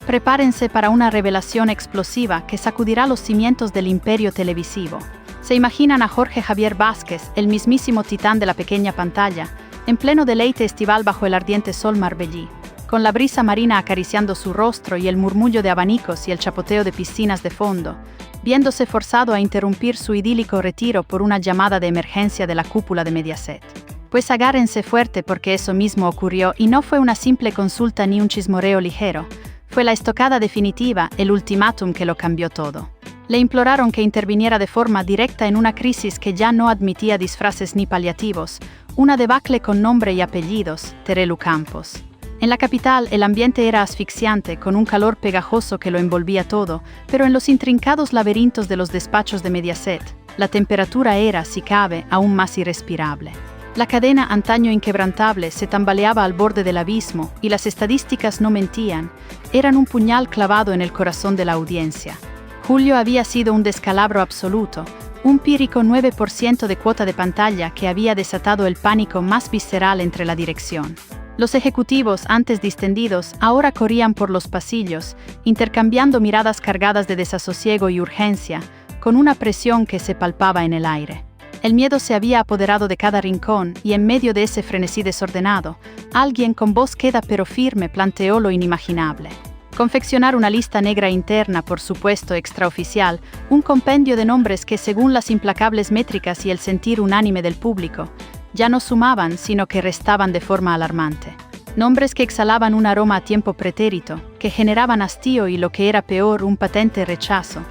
Prepárense para una revelación explosiva que sacudirá los cimientos del imperio televisivo. Se imaginan a Jorge Javier Vázquez, el mismísimo titán de la pequeña pantalla, en pleno deleite estival bajo el ardiente sol marbellí, con la brisa marina acariciando su rostro y el murmullo de abanicos y el chapoteo de piscinas de fondo, viéndose forzado a interrumpir su idílico retiro por una llamada de emergencia de la cúpula de Mediaset. Pues agárrense fuerte porque eso mismo ocurrió y no fue una simple consulta ni un chismorreo ligero, fue la estocada definitiva, el ultimátum que lo cambió todo. Le imploraron que interviniera de forma directa en una crisis que ya no admitía disfraces ni paliativos, una debacle con nombre y apellidos, Terelu Campos. En la capital el ambiente era asfixiante, con un calor pegajoso que lo envolvía todo, pero en los intrincados laberintos de los despachos de Mediaset, la temperatura era, si cabe, aún más irrespirable. La cadena antaño inquebrantable se tambaleaba al borde del abismo y las estadísticas no mentían, eran un puñal clavado en el corazón de la audiencia. Julio había sido un descalabro absoluto, un pírrico 9% de cuota de pantalla que había desatado el pánico más visceral entre la dirección. Los ejecutivos, antes distendidos, ahora corrían por los pasillos, intercambiando miradas cargadas de desasosiego y urgencia, con una presión que se palpaba en el aire. El miedo se había apoderado de cada rincón y en medio de ese frenesí desordenado, alguien con voz queda pero firme planteó lo inimaginable. Confeccionar una lista negra interna, por supuesto extraoficial, un compendio de nombres que según las implacables métricas y el sentir unánime del público, ya no sumaban sino que restaban de forma alarmante. Nombres que exhalaban un aroma a tiempo pretérito, que generaban hastío y lo que era peor, un patente rechazo.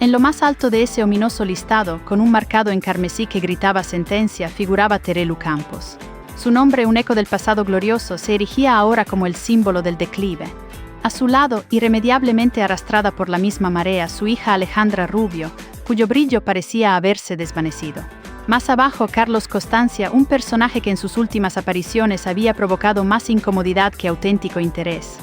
En lo más alto de ese ominoso listado, con un marcado en carmesí que gritaba sentencia, figuraba Terelu Campos. Su nombre, un eco del pasado glorioso, se erigía ahora como el símbolo del declive. A su lado, irremediablemente arrastrada por la misma marea, su hija Alejandra Rubio, cuyo brillo parecía haberse desvanecido. Más abajo, Carlos Constancia, un personaje que en sus últimas apariciones había provocado más incomodidad que auténtico interés.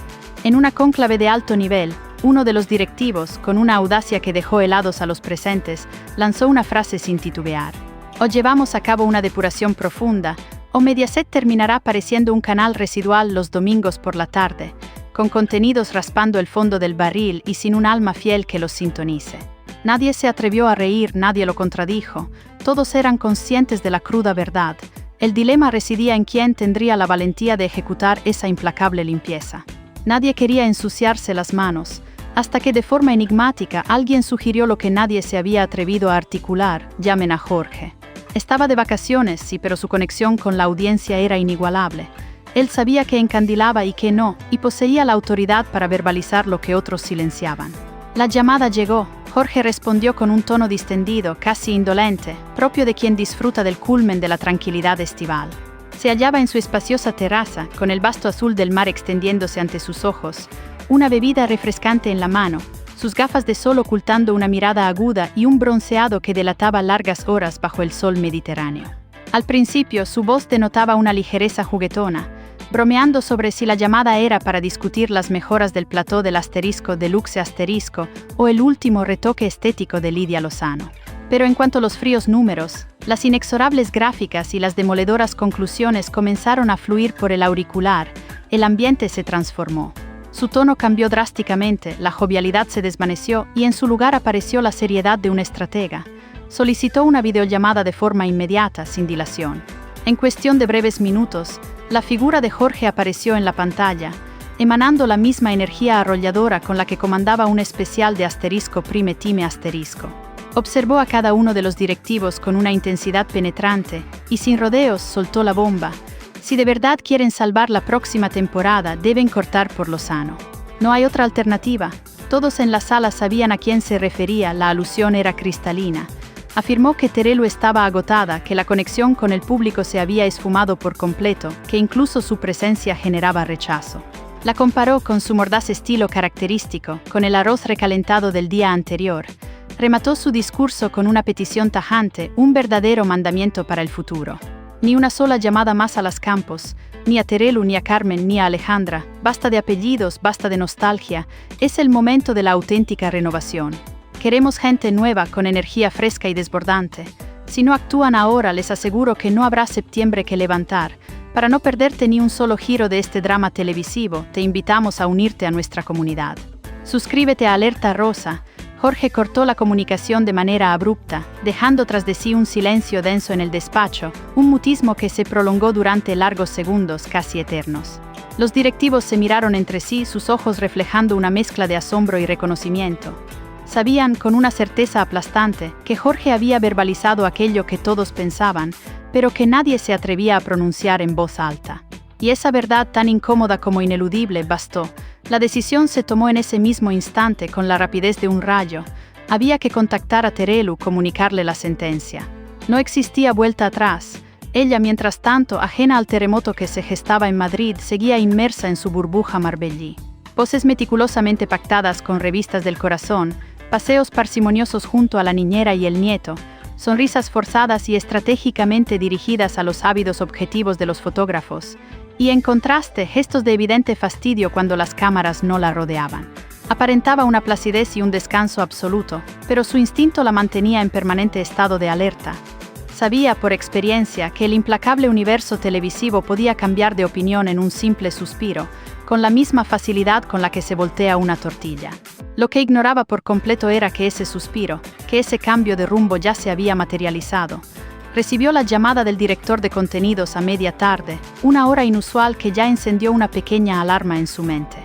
En una cónclave de alto nivel, uno de los directivos, con una audacia que dejó helados a los presentes, lanzó una frase sin titubear. O llevamos a cabo una depuración profunda, o Mediaset terminará pareciendo un canal residual los domingos por la tarde, con contenidos raspando el fondo del barril y sin un alma fiel que los sintonice. Nadie se atrevió a reír, nadie lo contradijo, todos eran conscientes de la cruda verdad. El dilema residía en quién tendría la valentía de ejecutar esa implacable limpieza. Nadie quería ensuciarse las manos, hasta que de forma enigmática alguien sugirió lo que nadie se había atrevido a articular: llamen a Jorge. Estaba de vacaciones, sí, pero su conexión con la audiencia era inigualable. Él sabía que encandilaba y que no, y poseía la autoridad para verbalizar lo que otros silenciaban. La llamada llegó. Jorge respondió con un tono distendido, casi indolente, propio de quien disfruta del culmen de la tranquilidad estival. Se hallaba en su espaciosa terraza, con el vasto azul del mar extendiéndose ante sus ojos, una bebida refrescante en la mano, sus gafas de sol ocultando una mirada aguda y un bronceado que delataba largas horas bajo el sol mediterráneo. Al principio, su voz denotaba una ligereza juguetona, bromeando sobre si la llamada era para discutir las mejoras del plató del asterisco deluxe asterisco o el último retoque estético de Lidia Lozano. Pero en cuanto a los fríos números, las inexorables gráficas y las demoledoras conclusiones comenzaron a fluir por el auricular, el ambiente se transformó. Su tono cambió drásticamente, la jovialidad se desvaneció y en su lugar apareció la seriedad de un estratega. Solicitó una videollamada de forma inmediata, sin dilación. En cuestión de breves minutos, la figura de Jorge apareció en la pantalla, emanando la misma energía arrolladora con la que comandaba un especial de asterisco prime time asterisco. Observó a cada uno de los directivos con una intensidad penetrante y sin rodeos soltó la bomba. Si de verdad quieren salvar la próxima temporada, deben cortar por lo sano. No hay otra alternativa. Todos en la sala sabían a quién se refería, la alusión era cristalina. Afirmó que Terelu estaba agotada, que la conexión con el público se había esfumado por completo, que incluso su presencia generaba rechazo. La comparó con su mordaz estilo característico, con el arroz recalentado del día anterior. Remató su discurso con una petición tajante, un verdadero mandamiento para el futuro. Ni una sola llamada más a las Campos, ni a Terelu, ni a Carmen, ni a Alejandra. Basta de apellidos, basta de nostalgia. Es el momento de la auténtica renovación. Queremos gente nueva, con energía fresca y desbordante. Si no actúan ahora, les aseguro que no habrá septiembre que levantar. Para no perderte ni un solo giro de este drama televisivo, te invitamos a unirte a nuestra comunidad. Suscríbete a Alerta Rosa. Jorge cortó la comunicación de manera abrupta, dejando tras de sí un silencio denso en el despacho, un mutismo que se prolongó durante largos segundos, casi eternos. Los directivos se miraron entre sí, sus ojos reflejando una mezcla de asombro y reconocimiento. Sabían, con una certeza aplastante, que Jorge había verbalizado aquello que todos pensaban, pero que nadie se atrevía a pronunciar en voz alta. Y esa verdad tan incómoda como ineludible bastó. La decisión se tomó en ese mismo instante con la rapidez de un rayo. Había que contactar a Terelu, comunicarle la sentencia. No existía vuelta atrás. Ella, mientras tanto, ajena al terremoto que se gestaba en Madrid, seguía inmersa en su burbuja marbellí. Poses meticulosamente pactadas con revistas del corazón, paseos parsimoniosos junto a la niñera y el nieto, sonrisas forzadas y estratégicamente dirigidas a los ávidos objetivos de los fotógrafos, y en contraste, gestos de evidente fastidio cuando las cámaras no la rodeaban. Aparentaba una placidez y un descanso absoluto, pero su instinto la mantenía en permanente estado de alerta. Sabía por experiencia que el implacable universo televisivo podía cambiar de opinión en un simple suspiro, con la misma facilidad con la que se voltea una tortilla. Lo que ignoraba por completo era que ese suspiro, que ese cambio de rumbo ya se había materializado. Recibió la llamada del director de contenidos a media tarde, una hora inusual que ya encendió una pequeña alarma en su mente.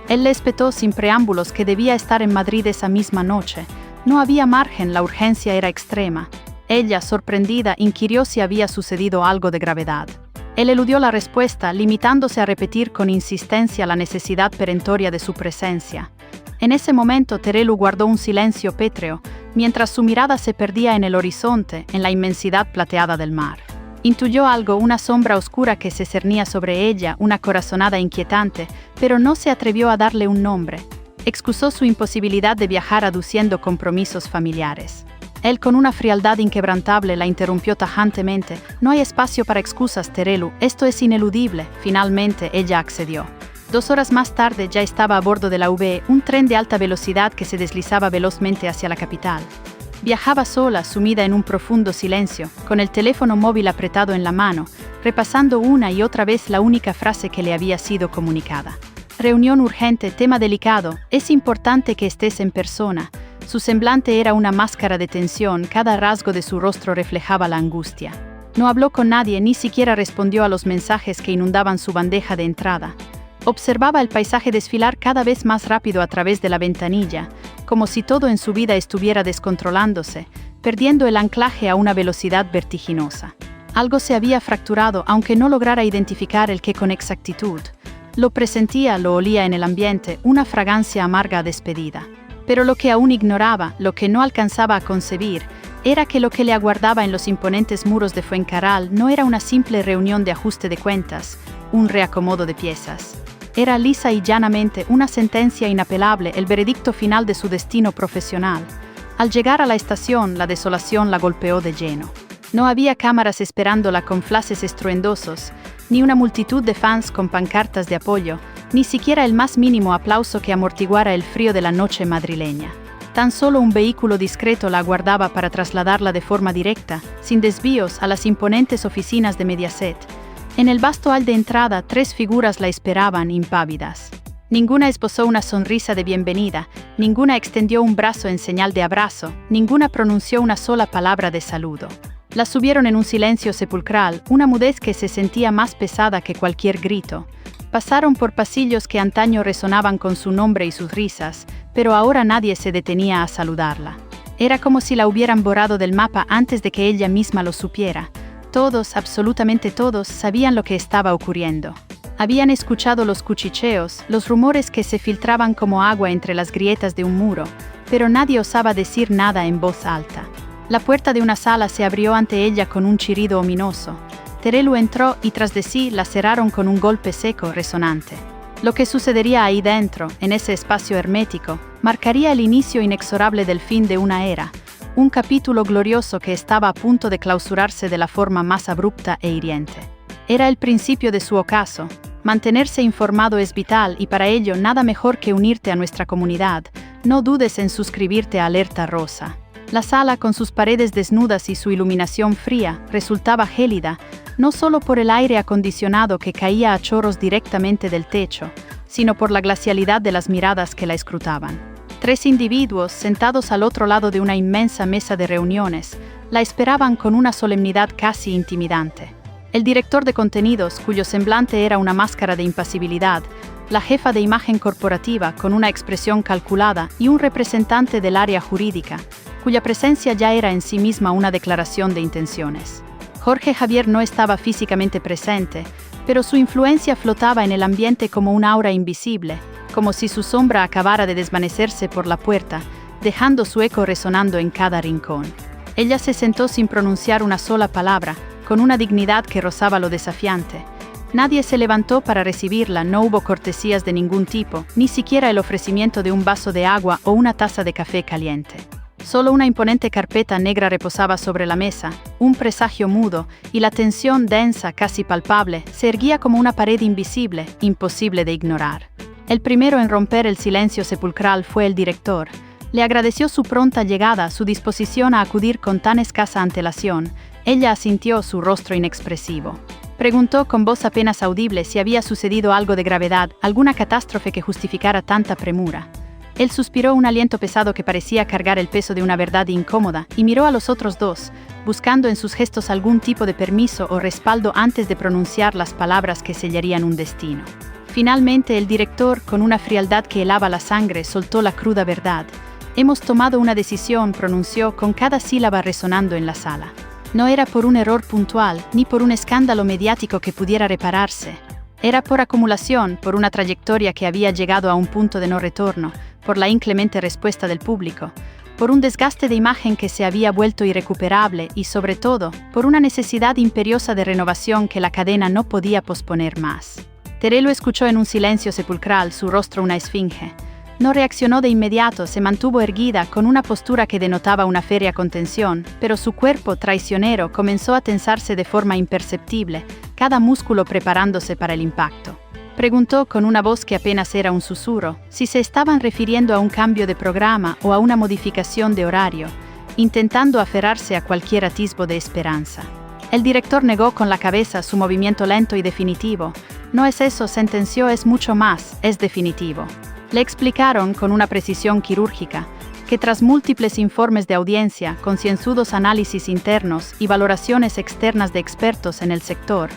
Él le espetó sin preámbulos que debía estar en Madrid esa misma noche. No había margen, la urgencia era extrema. Ella, sorprendida, inquirió si había sucedido algo de gravedad. Él eludió la respuesta, limitándose a repetir con insistencia la necesidad perentoria de su presencia. En ese momento Terelu guardó un silencio pétreo, mientras su mirada se perdía en el horizonte, en la inmensidad plateada del mar. Intuyó algo, una sombra oscura que se cernía sobre ella, una corazonada inquietante, pero no se atrevió a darle un nombre. Excusó su imposibilidad de viajar aduciendo compromisos familiares. Él, con una frialdad inquebrantable, la interrumpió tajantemente. «No hay espacio para excusas, Terelu, esto es ineludible». Finalmente, ella accedió. 2 horas más tarde ya estaba a bordo de la UV, un tren de alta velocidad que se deslizaba velozmente hacia la capital. Viajaba sola, sumida en un profundo silencio, con el teléfono móvil apretado en la mano, repasando una y otra vez la única frase que le había sido comunicada. «Reunión urgente, tema delicado, es importante que estés en persona». Su semblante era una máscara de tensión, cada rasgo de su rostro reflejaba la angustia. No habló con nadie, ni siquiera respondió a los mensajes que inundaban su bandeja de entrada. Observaba el paisaje desfilar cada vez más rápido a través de la ventanilla, como si todo en su vida estuviera descontrolándose, perdiendo el anclaje a una velocidad vertiginosa. Algo se había fracturado, aunque no lograra identificar el qué con exactitud. Lo presentía, lo olía en el ambiente, una fragancia amarga a despedida. Pero lo que aún ignoraba, lo que no alcanzaba a concebir, era que lo que le aguardaba en los imponentes muros de Fuencarral no era una simple reunión de ajuste de cuentas, un reacomodo de piezas. Era lisa y llanamente una sentencia inapelable, el veredicto final de su destino profesional. Al llegar a la estación, la desolación la golpeó de lleno. No había cámaras esperándola con flashes estruendosos, ni una multitud de fans con pancartas de apoyo, ni siquiera el más mínimo aplauso que amortiguara el frío de la noche madrileña. Tan solo un vehículo discreto la aguardaba para trasladarla de forma directa, sin desvíos, a las imponentes oficinas de Mediaset. En el vasto hall de entrada, 3 figuras la esperaban, impávidas. Ninguna esbozó una sonrisa de bienvenida, ninguna extendió un brazo en señal de abrazo, ninguna pronunció una sola palabra de saludo. La subieron en un silencio sepulcral, una mudez que se sentía más pesada que cualquier grito. Pasaron por pasillos que antaño resonaban con su nombre y sus risas, pero ahora nadie se detenía a saludarla. Era como si la hubieran borrado del mapa antes de que ella misma lo supiera. Todos, absolutamente todos, sabían lo que estaba ocurriendo. Habían escuchado los cuchicheos, los rumores que se filtraban como agua entre las grietas de un muro, pero nadie osaba decir nada en voz alta. La puerta de una sala se abrió ante ella con un chirrido ominoso. Terelu entró y tras de sí la cerraron con un golpe seco, resonante. Lo que sucedería ahí dentro, en ese espacio hermético, marcaría el inicio inexorable del fin de una era, un capítulo glorioso que estaba a punto de clausurarse de la forma más abrupta e hiriente. Era el principio de su ocaso. Mantenerse informado es vital y para ello nada mejor que unirte a nuestra comunidad. No dudes en suscribirte a Alerta Rosa. La sala, con sus paredes desnudas y su iluminación fría, resultaba gélida, no solo por el aire acondicionado que caía a chorros directamente del techo, sino por la glacialidad de las miradas que la escrutaban. 3 individuos, sentados al otro lado de una inmensa mesa de reuniones, la esperaban con una solemnidad casi intimidante. El director de contenidos, cuyo semblante era una máscara de impasibilidad, la jefa de imagen corporativa con una expresión calculada y un representante del área jurídica, cuya presencia ya era en sí misma una declaración de intenciones. Jorge Javier no estaba físicamente presente, pero su influencia flotaba en el ambiente como una aura invisible, como si su sombra acabara de desvanecerse por la puerta, dejando su eco resonando en cada rincón. Ella se sentó sin pronunciar una sola palabra, con una dignidad que rozaba lo desafiante. Nadie se levantó para recibirla, no hubo cortesías de ningún tipo, ni siquiera el ofrecimiento de un vaso de agua o una taza de café caliente. Solo una imponente carpeta negra reposaba sobre la mesa, un presagio mudo, y la tensión densa, casi palpable, se erguía como una pared invisible, imposible de ignorar. El primero en romper el silencio sepulcral fue el director. Le agradeció su pronta llegada, su disposición a acudir con tan escasa antelación. Ella asintió, su rostro inexpresivo. Preguntó con voz apenas audible si había sucedido algo de gravedad, alguna catástrofe que justificara tanta premura. Él suspiró un aliento pesado que parecía cargar el peso de una verdad incómoda y miró a los otros dos, buscando en sus gestos algún tipo de permiso o respaldo antes de pronunciar las palabras que sellarían un destino. Finalmente, el director, con una frialdad que helaba la sangre, soltó la cruda verdad. «Hemos tomado una decisión», pronunció, con cada sílaba resonando en la sala. No era por un error puntual, ni por un escándalo mediático que pudiera repararse. Era por acumulación, por una trayectoria que había llegado a un punto de no retorno, por la inclemente respuesta del público, por un desgaste de imagen que se había vuelto irrecuperable y, sobre todo, por una necesidad imperiosa de renovación que la cadena no podía posponer más. Teré lo escuchó en un silencio sepulcral, su rostro una esfinge. No reaccionó de inmediato, se mantuvo erguida con una postura que denotaba una férrea contención, pero su cuerpo traicionero comenzó a tensarse de forma imperceptible, cada músculo preparándose para el impacto. Preguntó con una voz que apenas era un susurro, si se estaban refiriendo a un cambio de programa o a una modificación de horario, intentando aferrarse a cualquier atisbo de esperanza. El director negó con la cabeza, su movimiento lento y definitivo. «No es eso», sentenció, «es mucho más, es definitivo». Le explicaron, con una precisión quirúrgica, que tras múltiples informes de audiencia, concienzudos análisis internos y valoraciones externas de expertos en el sector,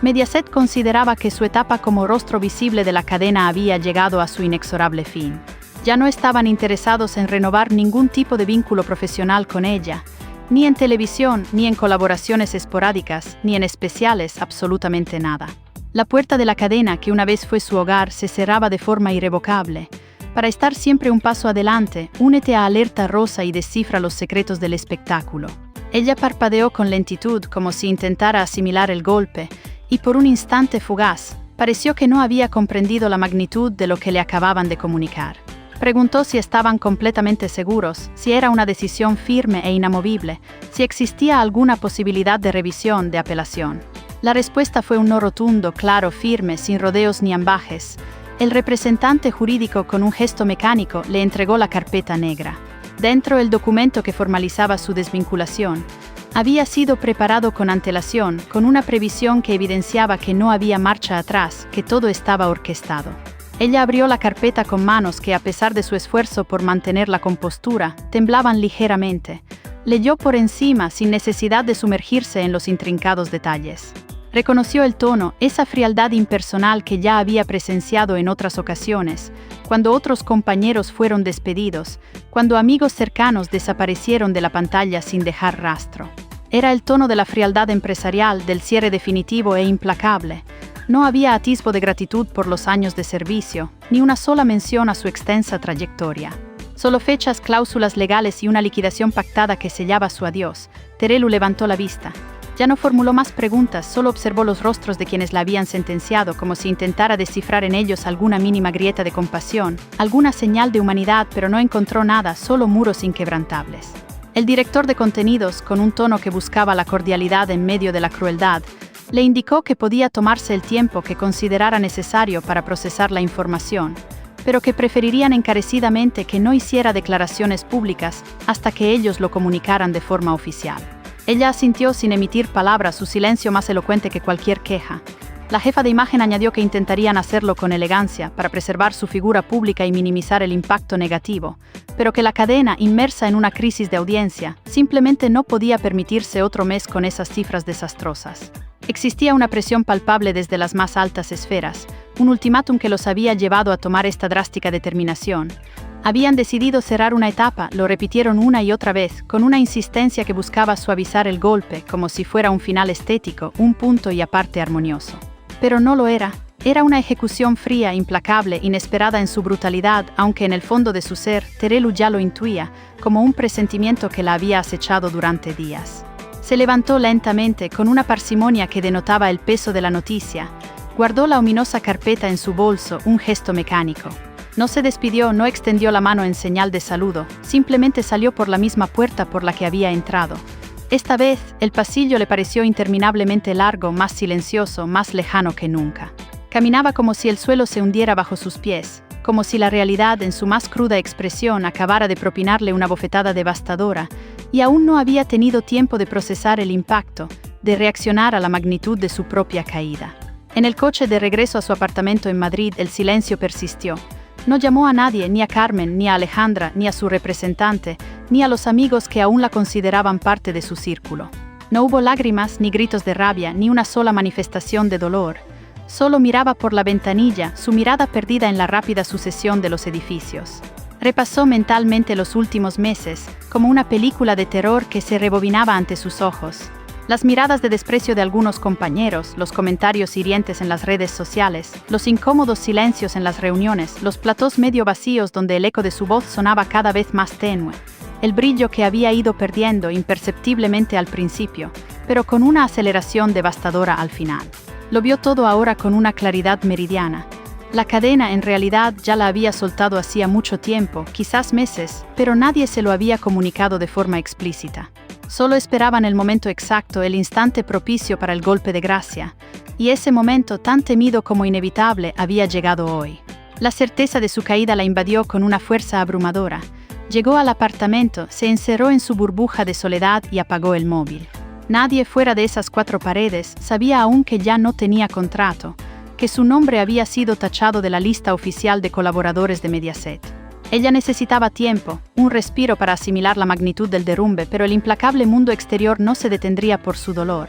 Mediaset consideraba que su etapa como rostro visible de la cadena había llegado a su inexorable fin. Ya no estaban interesados en renovar ningún tipo de vínculo profesional con ella, ni en televisión, ni en colaboraciones esporádicas, ni en especiales, absolutamente nada. La puerta de la cadena, que una vez fue su hogar, se cerraba de forma irrevocable. Para estar siempre un paso adelante, únete a Alerta Rosa y descifra los secretos del espectáculo. Ella parpadeó con lentitud, como si intentara asimilar el golpe, y por un instante fugaz, pareció que no había comprendido la magnitud de lo que le acababan de comunicar. Preguntó si estaban completamente seguros, si era una decisión firme e inamovible, si existía alguna posibilidad de revisión, de apelación. La respuesta fue un no rotundo, claro, firme, sin rodeos ni ambajes. El representante jurídico, con un gesto mecánico, le entregó la carpeta negra. Dentro, el documento que formalizaba su desvinculación había sido preparado con antelación, con una previsión que evidenciaba que no había marcha atrás, que todo estaba orquestado. Ella abrió la carpeta con manos que, a pesar de su esfuerzo por mantener la compostura, temblaban ligeramente. Leyó por encima, sin necesidad de sumergirse en los intrincados detalles. Reconoció el tono, esa frialdad impersonal que ya había presenciado en otras ocasiones, cuando otros compañeros fueron despedidos, cuando amigos cercanos desaparecieron de la pantalla sin dejar rastro. Era el tono de la frialdad empresarial, del cierre definitivo e implacable. No había atisbo de gratitud por los años de servicio, ni una sola mención a su extensa trayectoria. Solo fechas, cláusulas legales y una liquidación pactada que sellaba su adiós. Terelu levantó la vista. Ya no formuló más preguntas, solo observó los rostros de quienes la habían sentenciado, como si intentara descifrar en ellos alguna mínima grieta de compasión, alguna señal de humanidad, pero no encontró nada, solo muros inquebrantables. El director de contenidos, con un tono que buscaba la cordialidad en medio de la crueldad, le indicó que podía tomarse el tiempo que considerara necesario para procesar la información, pero que preferirían encarecidamente que no hiciera declaraciones públicas hasta que ellos lo comunicaran de forma oficial. Ella asintió sin emitir palabra, su silencio más elocuente que cualquier queja. La jefa de imagen añadió que intentarían hacerlo con elegancia para preservar su figura pública y minimizar el impacto negativo, pero que la cadena, inmersa en una crisis de audiencia, simplemente no podía permitirse otro mes con esas cifras desastrosas. Existía una presión palpable desde las más altas esferas, un ultimátum que los había llevado a tomar esta drástica determinación. Habían decidido cerrar una etapa, lo repitieron una y otra vez, con una insistencia que buscaba suavizar el golpe, como si fuera un final estético, un punto y aparte armonioso. Pero no lo era. Era una ejecución fría, implacable, inesperada en su brutalidad, aunque en el fondo de su ser, Terelu ya lo intuía, como un presentimiento que la había acechado durante días. Se levantó lentamente, con una parsimonia que denotaba el peso de la noticia. Guardó la ominosa carpeta en su bolso, un gesto mecánico. No se despidió, no extendió la mano en señal de saludo, simplemente salió por la misma puerta por la que había entrado. Esta vez, el pasillo le pareció interminablemente largo, más silencioso, más lejano que nunca. Caminaba como si el suelo se hundiera bajo sus pies, como si la realidad, en su más cruda expresión, acabara de propinarle una bofetada devastadora, y aún no había tenido tiempo de procesar el impacto, de reaccionar a la magnitud de su propia caída. En el coche de regreso a su apartamento en Madrid, el silencio persistió. No llamó a nadie, ni a Carmen, ni a Alejandra, ni a su representante, ni a los amigos que aún la consideraban parte de su círculo. No hubo lágrimas, ni gritos de rabia, ni una sola manifestación de dolor. Solo miraba por la ventanilla, su mirada perdida en la rápida sucesión de los edificios. Repasó mentalmente los últimos meses, como una película de terror que se rebobinaba ante sus ojos. Las miradas de desprecio de algunos compañeros, los comentarios hirientes en las redes sociales, los incómodos silencios en las reuniones, los platós medio vacíos donde el eco de su voz sonaba cada vez más tenue, el brillo que había ido perdiendo imperceptiblemente al principio, pero con una aceleración devastadora al final. Lo vio todo ahora con una claridad meridiana. La cadena en realidad ya la había soltado hacía mucho tiempo, quizás meses, pero nadie se lo había comunicado de forma explícita. Solo esperaban el momento exacto, el instante propicio para el golpe de gracia, y ese momento, tan temido como inevitable, había llegado hoy. La certeza de su caída la invadió con una fuerza abrumadora. Llegó al apartamento, se encerró en su burbuja de soledad y apagó el móvil. Nadie fuera de esas cuatro paredes sabía aún que ya no tenía contrato, que su nombre había sido tachado de la lista oficial de colaboradores de Mediaset. Ella necesitaba tiempo, un respiro para asimilar la magnitud del derrumbe, pero el implacable mundo exterior no se detendría por su dolor.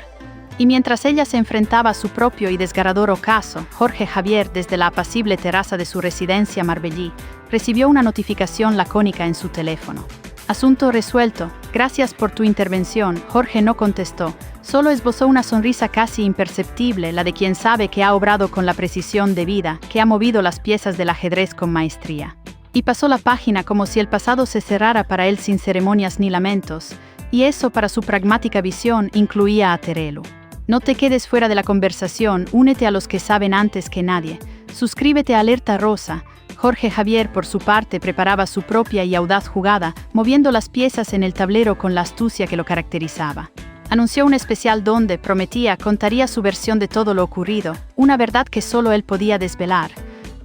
Y mientras ella se enfrentaba a su propio y desgarrador ocaso, Jorge Javier, desde la apacible terraza de su residencia Marbellí, recibió una notificación lacónica en su teléfono. Asunto resuelto, gracias por tu intervención. Jorge no contestó, solo esbozó una sonrisa casi imperceptible, la de quien sabe que ha obrado con la precisión debida, que ha movido las piezas del ajedrez con maestría. Y pasó la página como si el pasado se cerrara para él sin ceremonias ni lamentos, y eso para su pragmática visión incluía a Terelu. No te quedes fuera de la conversación, únete a los que saben antes que nadie. Suscríbete a Alerta Rosa. Jorge Javier, por su parte, preparaba su propia y audaz jugada, moviendo las piezas en el tablero con la astucia que lo caracterizaba. Anunció un especial donde, prometía, contaría su versión de todo lo ocurrido, una verdad que solo él podía desvelar.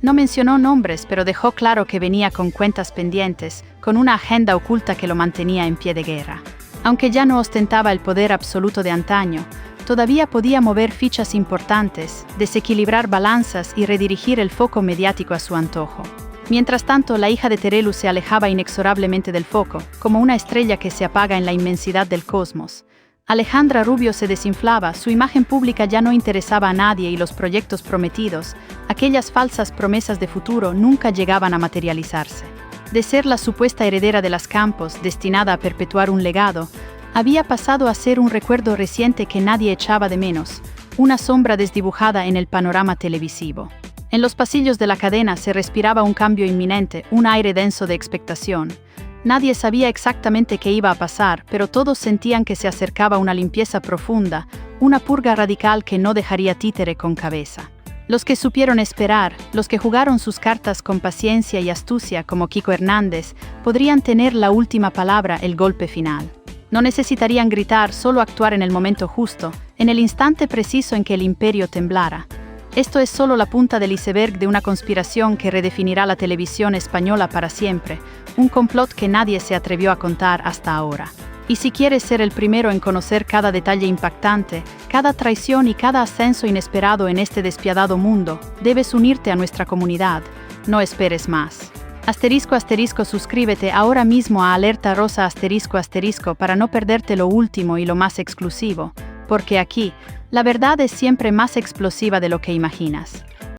No mencionó nombres, pero dejó claro que venía con cuentas pendientes, con una agenda oculta que lo mantenía en pie de guerra. Aunque ya no ostentaba el poder absoluto de antaño, todavía podía mover fichas importantes, desequilibrar balanzas y redirigir el foco mediático a su antojo. Mientras tanto, la hija de Terelu se alejaba inexorablemente del foco, como una estrella que se apaga en la inmensidad del cosmos. Alejandra Rubio se desinflaba, su imagen pública ya no interesaba a nadie y los proyectos prometidos, aquellas falsas promesas de futuro, nunca llegaban a materializarse. De ser la supuesta heredera de las Campos, destinada a perpetuar un legado, había pasado a ser un recuerdo reciente que nadie echaba de menos, una sombra desdibujada en el panorama televisivo. En los pasillos de la cadena se respiraba un cambio inminente, un aire denso de expectación. Nadie sabía exactamente qué iba a pasar, pero todos sentían que se acercaba una limpieza profunda, una purga radical que no dejaría títere con cabeza. Los que supieron esperar, los que jugaron sus cartas con paciencia y astucia como Kiko Hernández, podrían tener la última palabra, el golpe final. No necesitarían gritar, solo actuar en el momento justo, en el instante preciso en que el imperio temblara. Esto es solo la punta del iceberg de una conspiración que redefinirá la televisión española para siempre, un complot que nadie se atrevió a contar hasta ahora. Y si quieres ser el primero en conocer cada detalle impactante, cada traición y cada ascenso inesperado en este despiadado mundo, debes unirte a nuestra comunidad. No esperes más. Suscríbete ahora mismo a Alerta Rosa para no perderte lo último y lo más exclusivo, porque aquí, la verdad es siempre más explosiva de lo que imaginas.